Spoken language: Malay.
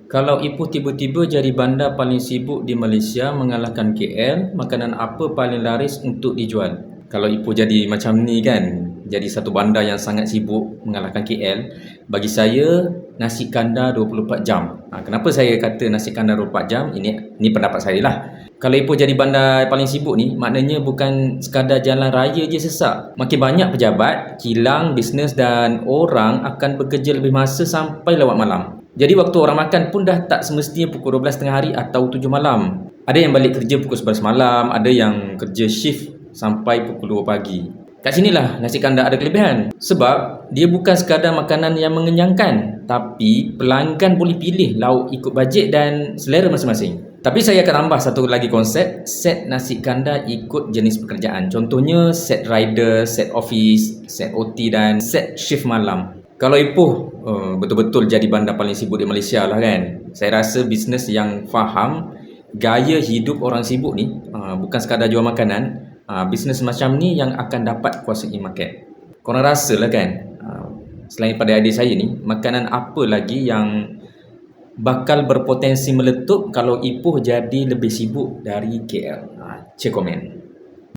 Kalau Ipoh tiba-tiba jadi bandar paling sibuk di Malaysia mengalahkan KL, makanan apa paling laris untuk dijual? Kalau Ipoh jadi macam ni kan, jadi satu bandar yang sangat sibuk mengalahkan KL, bagi saya nasi kandar 24 jam. Kenapa saya kata nasi kandar 24 jam? Ini pendapat saya lah. Kalau Ipoh jadi bandar paling sibuk ni, maknanya bukan sekadar jalan raya je sesak. Makin banyak pejabat, kilang, bisnes dan orang akan bekerja lebih masa sampai lewat malam. Jadi waktu orang makan pun dah tak semestinya pukul 12 tengah hari atau 7 malam. Ada yang balik kerja pukul 11 malam, ada yang kerja shift sampai pukul 2 pagi. Kat sinilah nasi kandar ada kelebihan. Sebab dia bukan sekadar makanan yang mengenyangkan, tapi pelanggan boleh pilih lauk ikut bajet dan selera masing-masing. Tapi saya akan tambah satu lagi konsep, set nasi kandar ikut jenis pekerjaan. Contohnya set rider, set office, set OT dan set shift malam. Kalau Ipoh betul-betul jadi bandar paling sibuk di Malaysia lah kan. Saya rasa bisnes yang faham gaya hidup orang sibuk ni, bukan sekadar jual makanan, bisnes macam ni yang akan dapat kuasai market. Korang rasa lah kan, selain pada idea saya ni, makanan apa lagi yang bakal berpotensi meletup kalau Ipoh jadi lebih sibuk dari KL? Cek komen.